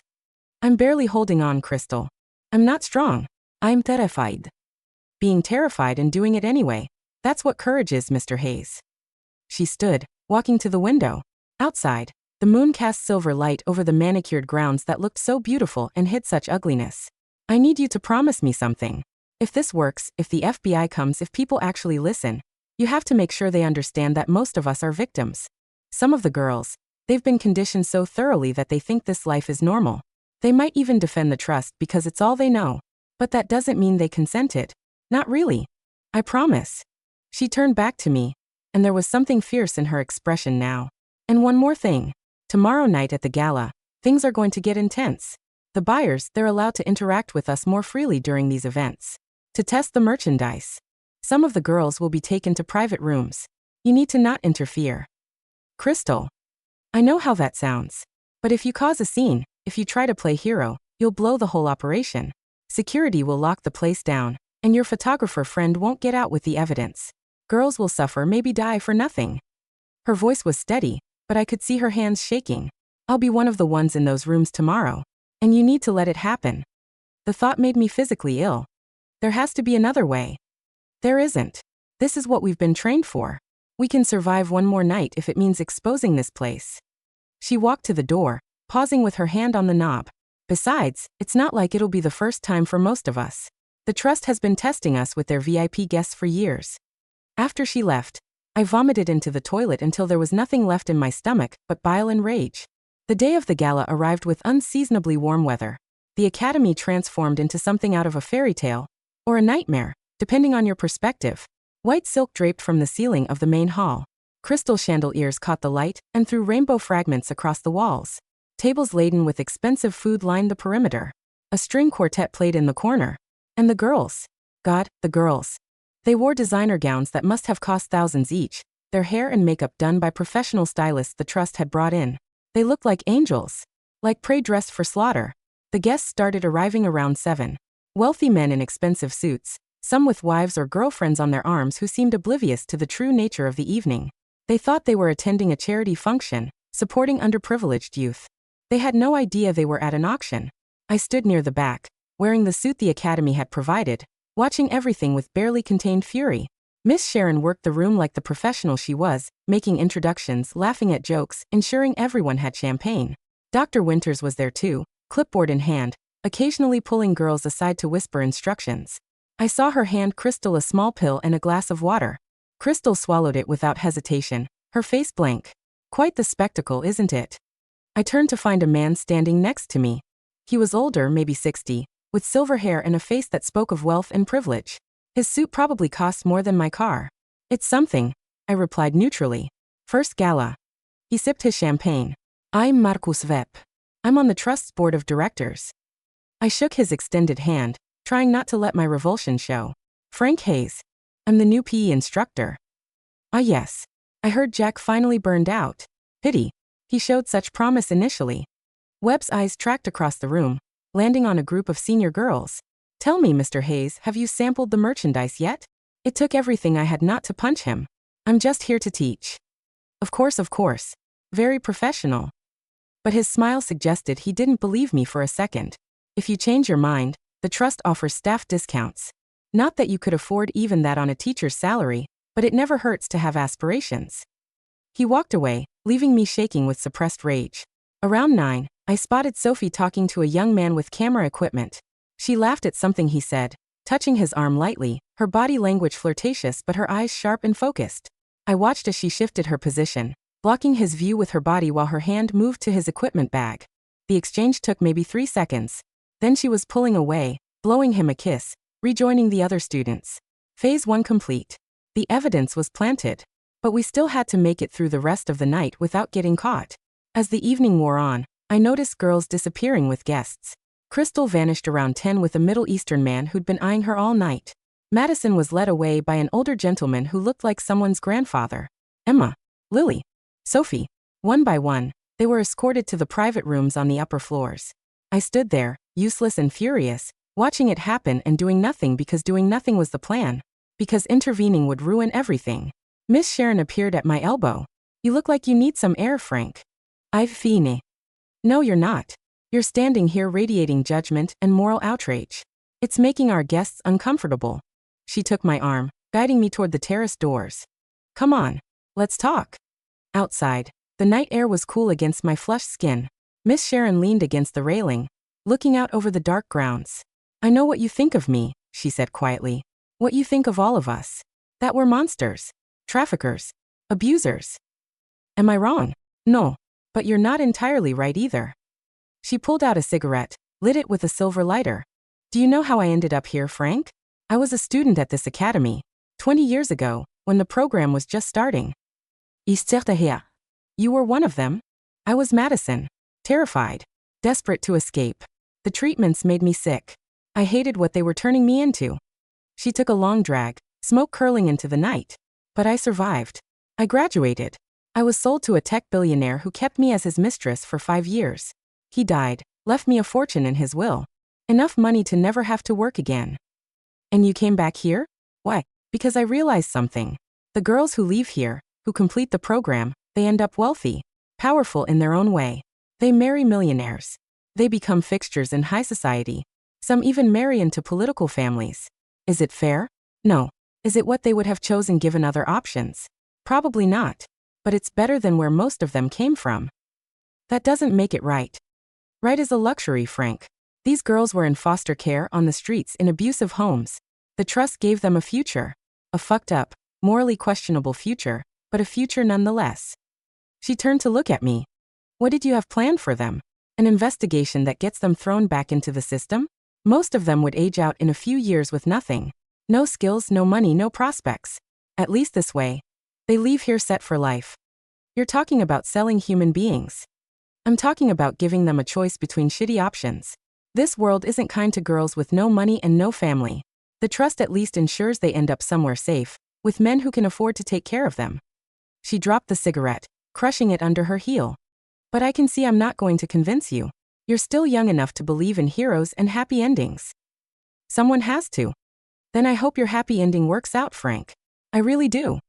I'm barely holding on, Crystal. I'm not strong. I'm terrified. Being terrified and doing it anyway. That's what courage is, Mr. Hayes. She stood, walking to the window. Outside, the moon cast silver light over the manicured grounds that looked so beautiful and hid such ugliness. I need you to promise me something. If this works, if the FBI comes, if people actually listen, you have to make sure they understand that most of us are victims. Some of the girls, they've been conditioned so thoroughly that they think this life is normal. They might even defend the trust because it's all they know. But that doesn't mean they consented. Not really. I promise. She turned back to me, and there was something fierce in her expression now. And one more thing. Tomorrow night at the gala, things are going to get intense. The buyers, they're allowed to interact with us more freely during these events. To test the merchandise. Some of the girls will be taken to private rooms. You need to not interfere. Crystal. I know how that sounds. But if you cause a scene, if you try to play hero, you'll blow the whole operation. Security will lock the place down, and your photographer friend won't get out with the evidence. Girls will suffer, maybe die for nothing. Her voice was steady, but I could see her hands shaking. I'll be one of the ones in those rooms tomorrow. And you need to let it happen. The thought made me physically ill. There has to be another way. There isn't. This is what we've been trained for. We can survive one more night if it means exposing this place. She walked to the door, pausing with her hand on the knob. Besides, it's not like it'll be the first time for most of us. The trust has been testing us with their VIP guests for years. After she left, I vomited into the toilet until there was nothing left in my stomach but bile and rage. The day of the gala arrived with unseasonably warm weather. The academy transformed into something out of a fairy tale, or a nightmare, depending on your perspective. White silk draped from the ceiling of the main hall. Crystal chandeliers caught the light and threw rainbow fragments across the walls. Tables laden with expensive food lined the perimeter. A string quartet played in the corner. And the girls. God, the girls. They wore designer gowns that must have cost thousands each, their hair and makeup done by professional stylists the trust had brought in. They looked like angels. Like prey dressed for slaughter. The guests started arriving around 7. Wealthy men in expensive suits, some with wives or girlfriends on their arms who seemed oblivious to the true nature of the evening. They thought they were attending a charity function, supporting underprivileged youth. They had no idea they were at an auction. I stood near the back, wearing the suit the academy had provided, watching everything with barely contained fury. Miss Sharon worked the room like the professional she was, making introductions, laughing at jokes, ensuring everyone had champagne. Dr. Winters was there too, clipboard in hand, occasionally pulling girls aside to whisper instructions. I saw her hand Crystal a small pill and a glass of water. Crystal swallowed it without hesitation, her face blank. Quite the spectacle, isn't it? I turned to find a man standing next to me. He was older, maybe 60, with silver hair and a face that spoke of wealth and privilege. His suit probably cost more than my car. It's something, I replied neutrally. First gala. He sipped his champagne. I'm Marcus Vepp. I'm on the trust's board of directors. I shook his extended hand, trying not to let my revulsion show. Frank Hayes. I'm the new PE instructor. Ah yes. I heard Jack finally burned out. Pity. He showed such promise initially. Webb's eyes tracked across the room, landing on a group of senior girls. Tell me, Mr. Hayes, have you sampled the merchandise yet? It took everything I had not to punch him. I'm just here to teach. Of course. Very professional. But his smile suggested he didn't believe me for a second. If you change your mind, the trust offers staff discounts. Not that you could afford even that on a teacher's salary, but it never hurts to have aspirations. He walked away, leaving me shaking with suppressed rage. Around 9, I spotted Sophie talking to a young man with camera equipment. She laughed at something he said, touching his arm lightly, her body language flirtatious but her eyes sharp and focused. I watched as she shifted her position, blocking his view with her body while her hand moved to his equipment bag. The exchange took maybe 3 seconds. Then she was pulling away, blowing him a kiss, rejoining the other students. Phase 1 complete. The evidence was planted. But we still had to make it through the rest of the night without getting caught. As the evening wore on, I noticed girls disappearing with guests. Crystal vanished around 10 with a Middle Eastern man who'd been eyeing her all night. Madison was led away by an older gentleman who looked like someone's grandfather. Emma, Lily, Sophie. One by one, they were escorted to the private rooms on the upper floors. I stood there, useless and furious, watching it happen and doing nothing because doing nothing was the plan. Because intervening would ruin everything. Miss Sharon appeared at my elbow. You look like you need some air, Frank. I've fine. No, you're not. You're standing here radiating judgment and moral outrage. It's making our guests uncomfortable. She took my arm, guiding me toward the terrace doors. Come on, let's talk. Outside, the night air was cool against my flushed skin. Miss Sharon leaned against the railing, looking out over the dark grounds. I know what you think of me, she said quietly. What you think of all of us. That we're monsters, traffickers, abusers. Am I wrong? No, but you're not entirely right either. She pulled out a cigarette, lit it with a silver lighter. Do you know how I ended up here, Frank? I was a student at this academy, 20 years ago, when the program was just starting. You were one of them? I was Madison, terrified, desperate to escape. The treatments made me sick. I hated what they were turning me into. She took a long drag, smoke curling into the night. But I survived. I graduated. I was sold to a tech billionaire who kept me as his mistress for 5 years. He died, left me a fortune in his will. Enough money to never have to work again. And you came back here? Why? Because I realized something. The girls who leave here, who complete the program, they end up wealthy, powerful in their own way. They marry millionaires. They become fixtures in high society. Some even marry into political families. Is it fair? No. Is it what they would have chosen given other options? Probably not. But it's better than where most of them came from. That doesn't make it right. Right is a luxury, Frank. These girls were in foster care on the streets in abusive homes. The trust gave them a future. A fucked up, morally questionable future, but a future nonetheless. She turned to look at me. What did you have planned for them? An investigation that gets them thrown back into the system? Most of them would age out in a few years with nothing. No skills, no money, no prospects. At least this way. They leave here set for life. You're talking about selling human beings. I'm talking about giving them a choice between shitty options. This world isn't kind to girls with no money and no family. The trust at least ensures they end up somewhere safe, with men who can afford to take care of them. She dropped the cigarette, crushing it under her heel. But I can see I'm not going to convince you. You're still young enough to believe in heroes and happy endings. Someone has to. Then I hope your happy ending works out, Frank. I really do.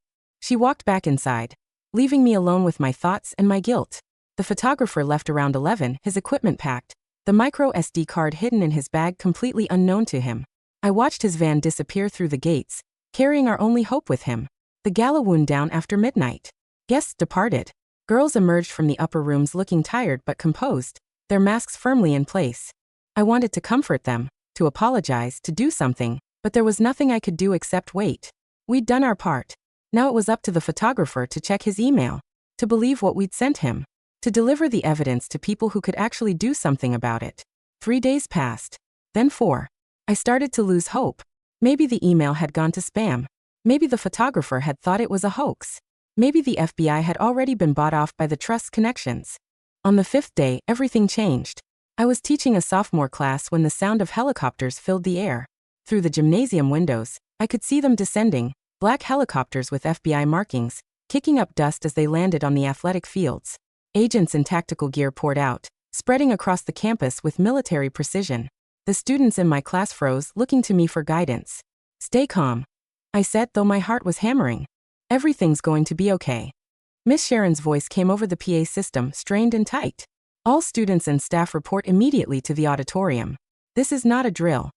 She walked back inside, leaving me alone with my thoughts and my guilt. The photographer left around 11, his equipment packed, the micro SD card hidden in his bag completely unknown to him. I watched his van disappear through the gates, carrying our only hope with him. The gala wound down after midnight. Guests departed. Girls emerged from the upper rooms looking tired but composed, their masks firmly in place. I wanted to comfort them, to apologize, to do something, but there was nothing I could do except wait. We'd done our part. Now it was up to the photographer to check his email, to believe what we'd sent him, to deliver the evidence to people who could actually do something about it. 3 days passed, then 4. I started to lose hope. Maybe the email had gone to spam. Maybe the photographer had thought it was a hoax. Maybe the FBI had already been bought off by the trust's connections. On the 5th day, everything changed. I was teaching a sophomore class when the sound of helicopters filled the air. Through the gymnasium windows, I could see them descending, black helicopters with FBI markings, kicking up dust as they landed on the athletic fields. Agents in tactical gear poured out, spreading across the campus with military precision. The students in my class froze, looking to me for guidance. Stay calm, I said, though my heart was hammering. Everything's going to be okay. Miss Sharon's voice came over the PA system, strained and tight. All students and staff report immediately to the auditorium. This is not a drill.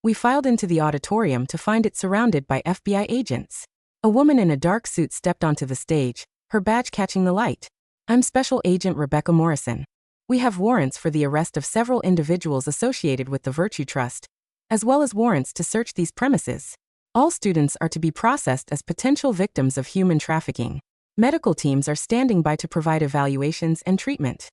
We filed into the auditorium to find it surrounded by FBI agents. A woman in a dark suit stepped onto the stage, her badge catching the light. I'm Special Agent Rebecca Morrison. We have warrants for the arrest of several individuals associated with the Virtue Trust, as well as warrants to search these premises. All students are to be processed as potential victims of human trafficking. Medical teams are standing by to provide evaluations and treatment.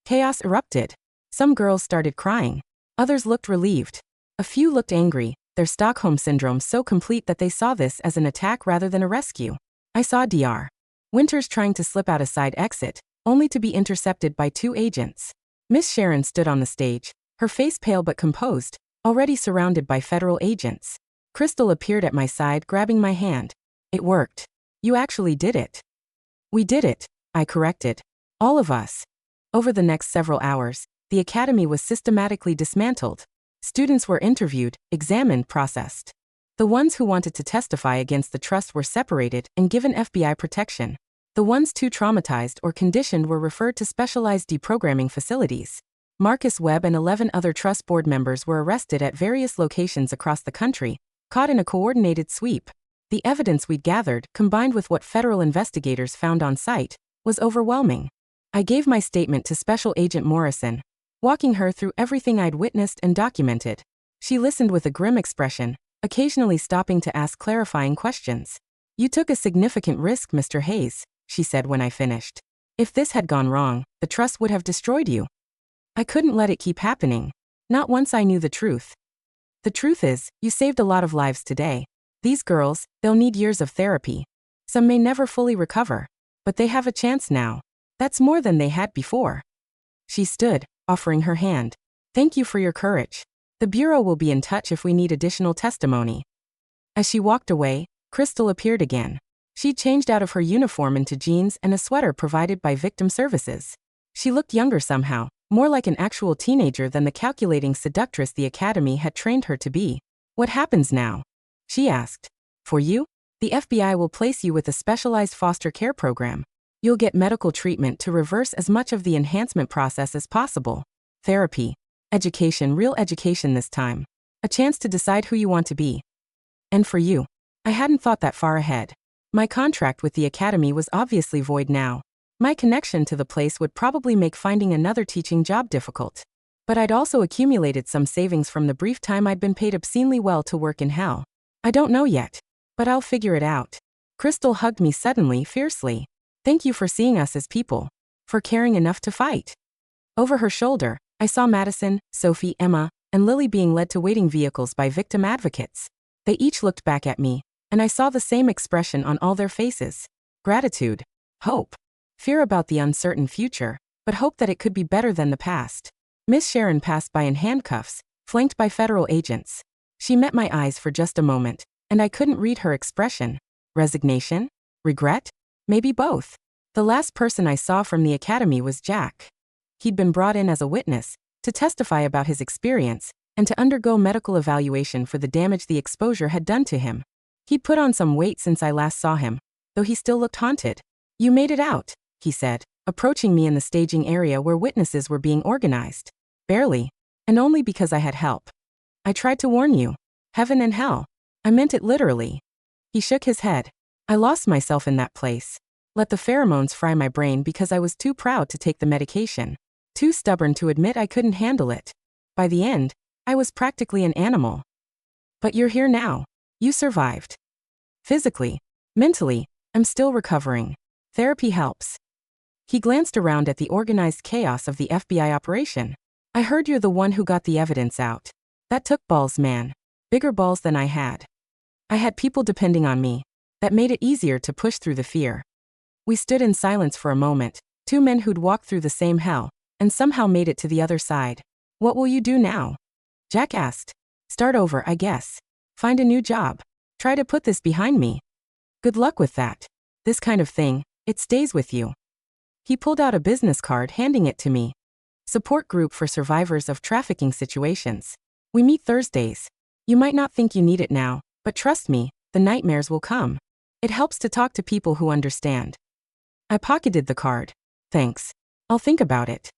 Chaos erupted. Some girls started crying. Others looked relieved. A few looked angry, their Stockholm syndrome so complete that they saw this as an attack rather than a rescue. I saw Dr. Winters trying to slip out a side exit, only to be intercepted by 2 agents. Miss Sharon stood on the stage, her face pale but composed, already surrounded by federal agents. Crystal appeared at my side, grabbing my hand. It worked. You actually did it. We did it, I corrected. All of us. Over the next several hours, the academy was systematically dismantled. Students were interviewed, examined, processed. The ones who wanted to testify against the trust were separated and given FBI protection. The ones too traumatized or conditioned were referred to specialized deprogramming facilities. Marcus Webb and 11 other trust board members were arrested at various locations across the country, caught in a coordinated sweep. The evidence we'd gathered, combined with what federal investigators found on site, was overwhelming. I gave my statement to Special Agent Morrison, walking her through everything I'd witnessed and documented. She listened with a grim expression, occasionally stopping to ask clarifying questions. "You took a significant risk, Mr. Hayes," she said when I finished. "If this had gone wrong, the trust would have destroyed you." I couldn't let it keep happening. Not once I knew the truth. "The truth is, you saved a lot of lives today. These girls, they'll need years of therapy. Some may never fully recover, but they have a chance now. That's more than they had before." She stood, offering her hand. "Thank you for your courage. The Bureau will be in touch if we need additional testimony." As she walked away, Crystal appeared again. She'd changed out of her uniform into jeans and a sweater provided by Victim Services. She looked younger somehow, more like an actual teenager than the calculating seductress the Academy had trained her to be. "What happens now?" she asked. "For you? The FBI will place you with a specialized foster care program. You'll get medical treatment to reverse as much of the enhancement process as possible. Therapy. Education, real education this time. A chance to decide who you want to be. And for you, I hadn't thought that far ahead. My contract with the Academy was obviously void now. My connection to the place would probably make finding another teaching job difficult. But I'd also accumulated some savings from the brief time I'd been paid obscenely well to work in hell. I don't know yet, but I'll figure it out." Crystal hugged me suddenly, fiercely. "Thank you for seeing us as people. For caring enough to fight." Over her shoulder, I saw Madison, Sophie, Emma, and Lily being led to waiting vehicles by victim advocates. They each looked back at me, and I saw the same expression on all their faces. Gratitude. Hope. Fear about the uncertain future, but hope that it could be better than the past. Miss Sharon passed by in handcuffs, flanked by federal agents. She met my eyes for just a moment, and I couldn't read her expression. Resignation? Regret? Maybe both. The last person I saw from the Academy was Jack. He'd been brought in as a witness, to testify about his experience, and to undergo medical evaluation for the damage the exposure had done to him. He'd put on some weight since I last saw him, though he still looked haunted. "You made it out," he said, approaching me in the staging area where witnesses were being organized. "Barely. And only because I had help. I tried to warn you. Heaven and hell. I meant it literally." He shook his head. "I lost myself in that place. Let the pheromones fry my brain because I was too proud to take the medication. Too stubborn to admit I couldn't handle it. By the end, I was practically an animal. But you're here now. You survived. Physically, mentally, I'm still recovering. Therapy helps." He glanced around at the organized chaos of the FBI operation. "I heard you're the one who got the evidence out. That took balls, man. Bigger balls than I had. I had people depending on me. That made it easier to push through the fear." We stood in silence for a moment, two men who'd walked through the same hell, and somehow made it to the other side. "What will you do now?" Jack asked. "Start over, I guess. Find a new job. Try to put this behind me." "Good luck with that. This kind of thing, it stays with you." He pulled out a business card, handing it to me. "Support group for survivors of trafficking situations. We meet Thursdays. You might not think you need it now, but trust me, the nightmares will come. It helps to talk to people who understand." I pocketed the card. "Thanks. I'll think about it."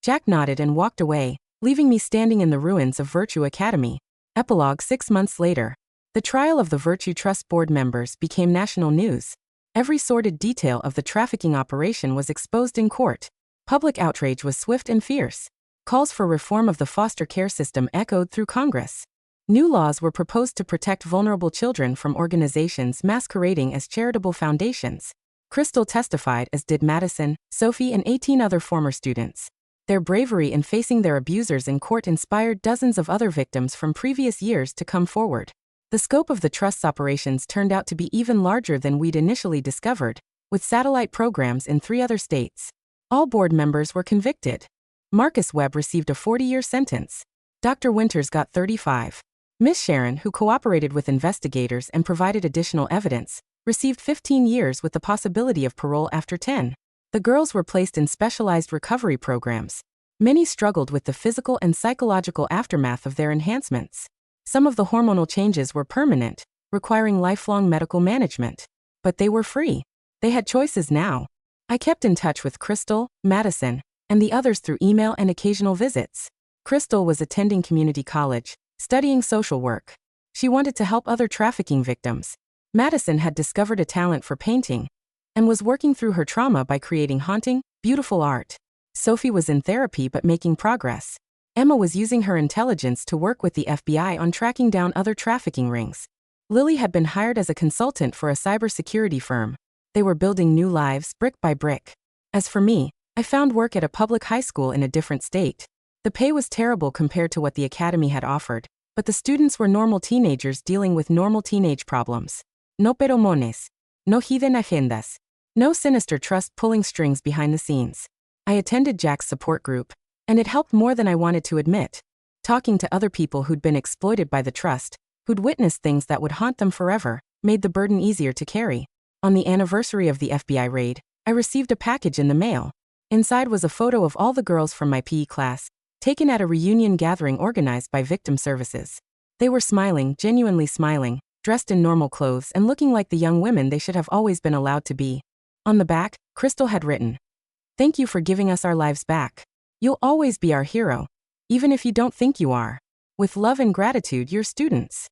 Jack nodded and walked away, leaving me standing in the ruins of Virtue Academy. Epilogue 6 months later. The trial of the Virtue Trust board members became national news. Every sordid detail of the trafficking operation was exposed in court. Public outrage was swift and fierce. Calls for reform of the foster care system echoed through Congress. New laws were proposed to protect vulnerable children from organizations masquerading as charitable foundations. Crystal testified, as did Madison, Sophie, and 18 other former students. Their bravery in facing their abusers in court inspired dozens of other victims from previous years to come forward. The scope of the trust's operations turned out to be even larger than we'd initially discovered, with satellite programs in 3 other states. All board members were convicted. Marcus Webb received a 40-year sentence. Dr. Winters got 35. Miss Sharon, who cooperated with investigators and provided additional evidence, received 15 years with the possibility of parole after 10. The girls were placed in specialized recovery programs. Many struggled with the physical and psychological aftermath of their enhancements. Some of the hormonal changes were permanent, requiring lifelong medical management. But they were free. They had choices now. I kept in touch with Crystal, Madison, and the others through email and occasional visits. Crystal was attending community college, studying social work. She wanted to help other trafficking victims. Madison had discovered a talent for painting and was working through her trauma by creating haunting, beautiful art. Sophie was in therapy but making progress. Emma was using her intelligence to work with the FBI on tracking down other trafficking rings. Lily had been hired as a consultant for a cybersecurity firm. They were building new lives brick by brick. As for me, I found work at a public high school in a different state. The pay was terrible compared to what the academy had offered, but the students were normal teenagers dealing with normal teenage problems. No peromones. No hidden agendas. No sinister trust pulling strings behind the scenes. I attended Jack's support group, and it helped more than I wanted to admit. Talking to other people who'd been exploited by the trust, who'd witnessed things that would haunt them forever, made the burden easier to carry. On the anniversary of the FBI raid, I received a package in the mail. Inside was a photo of all the girls from my PE class, taken at a reunion gathering organized by Victim Services. They were smiling, genuinely smiling, dressed in normal clothes and looking like the young women they should have always been allowed to be. On the back, Crystal had written, "Thank you for giving us our lives back. You'll always be our hero, even if you don't think you are. With love and gratitude, your students."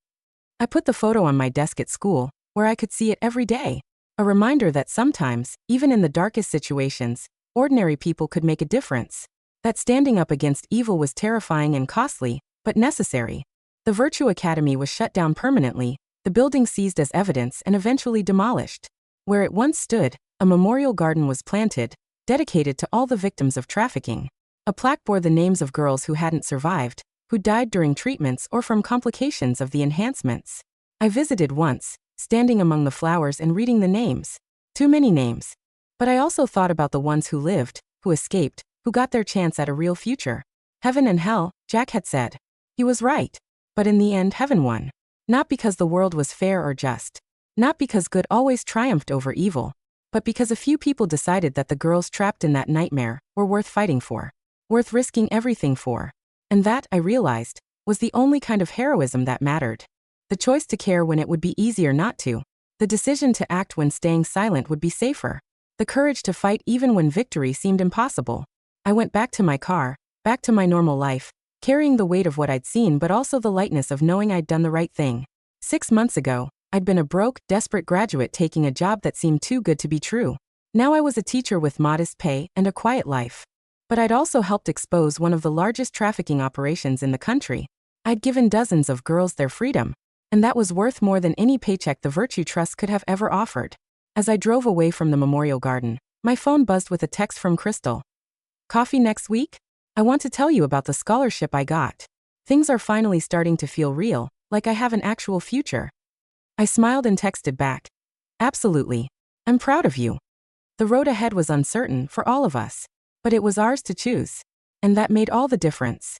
I put the photo on my desk at school, where I could see it every day. A reminder that sometimes, even in the darkest situations, ordinary people could make a difference. That standing up against evil was terrifying and costly, but necessary. The Virtue Academy was shut down permanently, the building seized as evidence and eventually demolished. Where it once stood, a memorial garden was planted, dedicated to all the victims of trafficking. A plaque bore the names of girls who hadn't survived, who died during treatments or from complications of the enhancements. I visited once, standing among the flowers and reading the names. Too many names. But I also thought about the ones who lived, who escaped, who got their chance at a real future. Heaven and hell, Jack had said. He was right. But in the end, heaven won. Not because the world was fair or just. Not because good always triumphed over evil. But because a few people decided that the girls trapped in that nightmare were worth fighting for. Worth risking everything for. And that, I realized, was the only kind of heroism that mattered. The choice to care when it would be easier not to. The decision to act when staying silent would be safer. The courage to fight even when victory seemed impossible. I went back to my car, back to my normal life, carrying the weight of what I'd seen but also the lightness of knowing I'd done the right thing. 6 months ago, I'd been a broke, desperate graduate taking a job that seemed too good to be true. Now I was a teacher with modest pay and a quiet life. But I'd also helped expose one of the largest trafficking operations in the country. I'd given dozens of girls their freedom. And that was worth more than any paycheck the Virtue Trust could have ever offered. As I drove away from the memorial garden, my phone buzzed with a text from Crystal. "Coffee next week? I want to tell you about the scholarship I got. Things are finally starting to feel real, like I have an actual future." I smiled and texted back. "Absolutely. I'm proud of you." The road ahead was uncertain for all of us. But it was ours to choose. And that made all the difference.